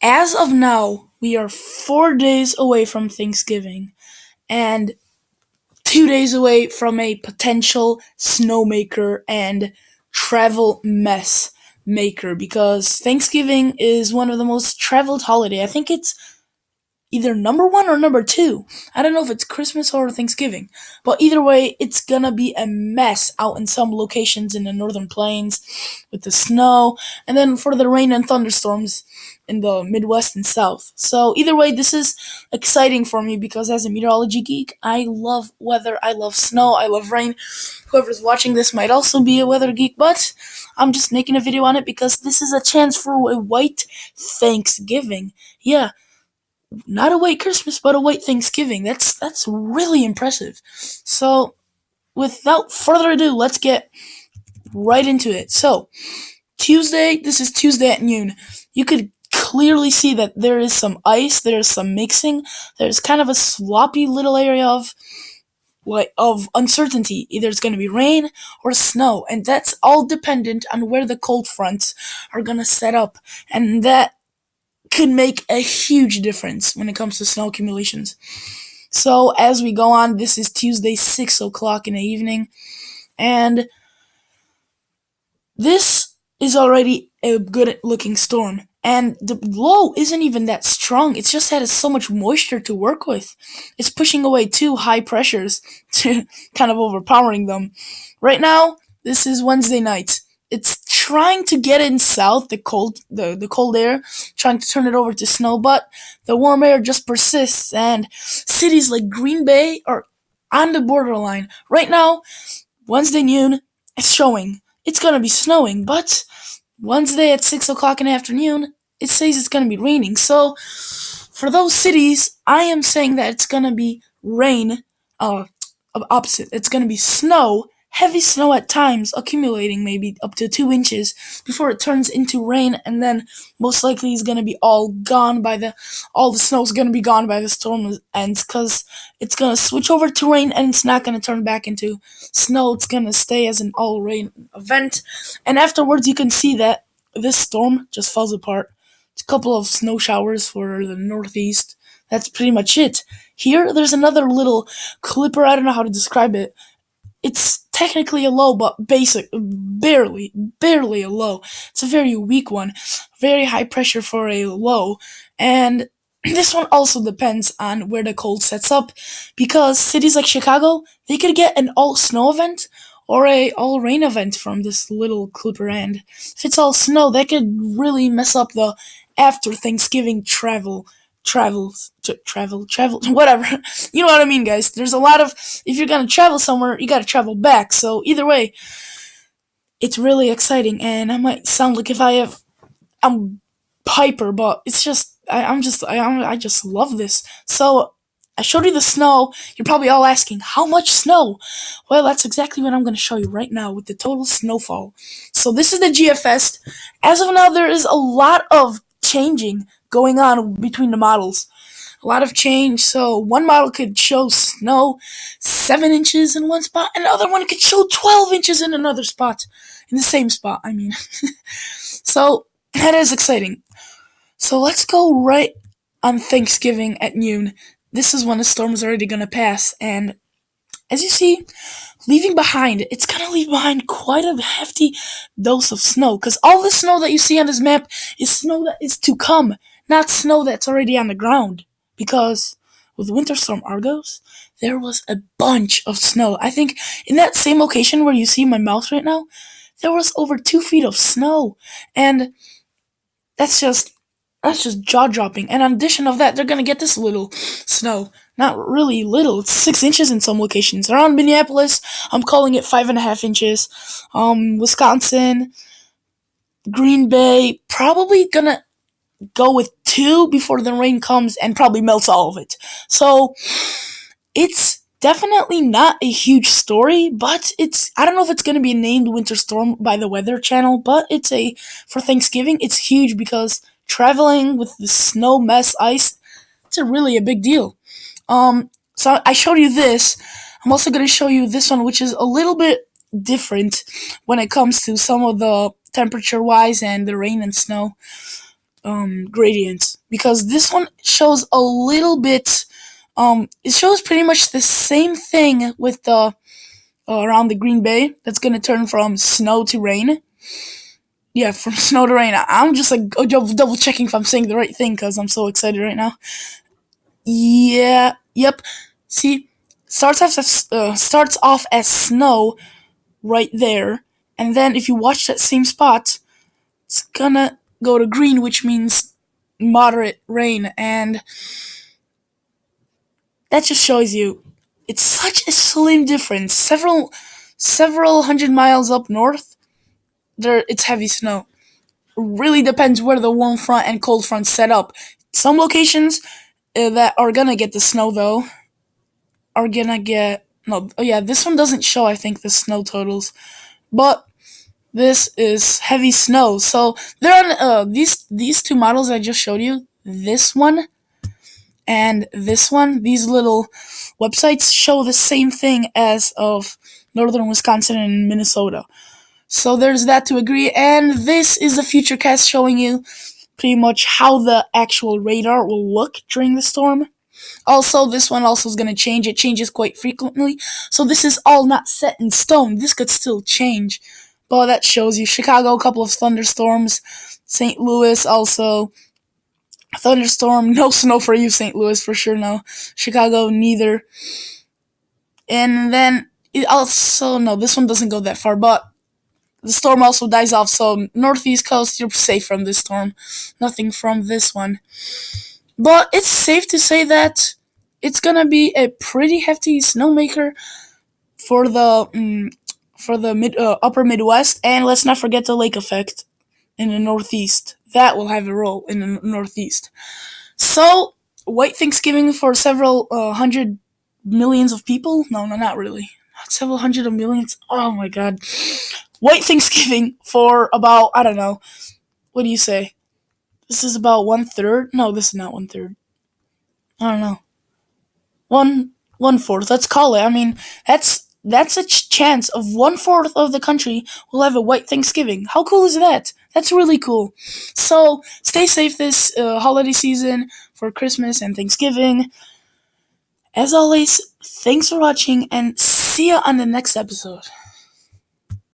As of now, we are 4 days away from Thanksgiving and 2 days away from a potential snowmaker and travel mess maker because Thanksgiving is one of the most traveled holiday. I think it's either number one or number two. I don't know if it's Christmas or Thanksgiving, but either way, it's gonna be a mess out in some locations in the northern plains with the snow, and then for the rain and thunderstorms in the Midwest and South. So either way, this is exciting for me because as a meteorology geek, I love weather, I love snow, I love rain. Whoever's watching this might also be a weather geek, but I'm just making a video on it because this is a chance for a white Thanksgiving. Yeah, not a white Christmas, but a white Thanksgiving. That's really impressive. So, without further ado, let's get right into it. So, Tuesday, this is Tuesday at noon. You could clearly see that there is some ice, there's some mixing, there's kind of a sloppy little area of uncertainty. Either it's going to be rain or snow, and that's all dependent on where the cold fronts are going to set up, and that could make a huge difference when it comes to snow accumulations. So as we go on, this is Tuesday, 6 o'clock in the evening, and this is already a good looking storm. And the low isn't even that strong, it's just that it's so much moisture to work with. It's pushing away two high pressures to kind of overpowering them. Right now, this is Wednesday night. It's trying to get in south, the cold air, trying to turn it over to snow, but the warm air just persists, and cities like Green Bay are on the borderline. Right now, Wednesday noon, it's showing. It's gonna be snowing, but Wednesday at 6 o'clock in the afternoon, it says it's gonna be raining. So, for those cities, I am saying that it's gonna be rain, uh, opposite. It's gonna be snow, heavy snow at times, accumulating maybe up to 2 inches before it turns into rain, and then most likely is gonna be all the snow's gonna be gone by the storm ends, cause it's gonna switch over to rain and it's not gonna turn back into snow. It's gonna stay as an all rain event, and afterwards you can see that this storm just falls apart. It's a couple of snow showers for the northeast. That's pretty much it. Here, there's another little clipper. I don't know how to describe it. It's technically a low, but barely a low. It's a very weak one, very high pressure for a low, and this one also depends on where the cold sets up, because cities like Chicago, they could get an all snow event or a all rain event from this little clipper, and if it's all snow, that could really mess up the after Thanksgiving travel, whatever. You know what I mean, guys. There's a lot of, if you're gonna travel somewhere, you gotta travel back. So either way, it's really exciting, and I might sound like I'm Piper, but it's just, I just love this. So I showed you the snow. You're probably all asking, how much snow? Well, that's exactly what I'm going to show you right now with the total snowfall. So this is the GFS. As of now, there is a lot of changing going on between the models. A lot of change. So one model could show snow 7 inches in one spot, and the other one could show 12 inches in another spot. In the same spot, I mean. So that is exciting. So let's go right on Thanksgiving at noon. This is when the storm is already gonna pass, and as you see, it's gonna leave behind quite a hefty dose of snow, because all the snow that you see on this map is snow that is to come, not snow that's already on the ground. Because with Winter Storm Argos, there was a bunch of snow. I think in that same location where you see my mouse right now, there was over 2 feet of snow, and that's just jaw dropping. And in addition of that, they're gonna get this little snow. Not really little, it's 6 inches in some locations. Around Minneapolis, I'm calling it 5.5 inches. Wisconsin, Green Bay, probably gonna go with 2 before the rain comes and probably melts all of it. So it's definitely not a huge story, but I don't know if it's going to be named Winter Storm by the Weather Channel, but for Thanksgiving, it's huge because traveling with the snow, mess, ice, it's really a big deal. So I showed you this. I'm also going to show you this one, which is a little bit different when it comes to some of the temperature wise and the rain and snow gradients. because this one shows a little bit. It shows pretty much the same thing with the around the Green Bay. That's gonna turn from snow to rain. Yeah, from snow to rain. I'm just like double checking if I'm saying the right thing because I'm so excited right now. Yeah, yep. See, starts off as snow right there, and then if you watch that same spot, it's gonna go to green, which means moderate rain, and that just shows you it's such a slim difference. Several hundred miles up north, there it's heavy snow. Really depends where the warm front and cold front set up. Some locations that are gonna get the snow though are gonna get no. Oh yeah, this one doesn't show. I think the snow totals, but this is heavy snow. So they're on these two models I just showed you. This one and this one. These little websites show the same thing as of northern Wisconsin and Minnesota. So there's that to agree. And this is a future cast showing you pretty much how the actual radar will look during the storm. Also, this one also is going to change. It changes quite frequently. So this is all not set in stone. This could still change. But that shows you Chicago, a couple of thunderstorms. St. Louis also. Thunderstorm, no snow for you, St. Louis, for sure, no. Chicago, neither. And then, it also, no, this one doesn't go that far, but the storm also dies off, so northeast coast, you're safe from this storm. Nothing from this one. But it's safe to say that it's gonna be a pretty hefty snowmaker for the upper Midwest, and let's not forget the lake effect in the Northeast. That will have a role in the Northeast. So, white Thanksgiving for several hundred millions of people? No, not really. Not several hundred of millions. Oh my god. White Thanksgiving for about, I don't know. What do you say? This is about 1/3? No, this is not 1/3. I don't know. One fourth. Let's call it. I mean, that's a chance of 1/4 of the country will have a white Thanksgiving. How cool is that? That's really cool. So stay safe this holiday season for Christmas and Thanksgiving. As always, thanks for watching and see ya on the next episode.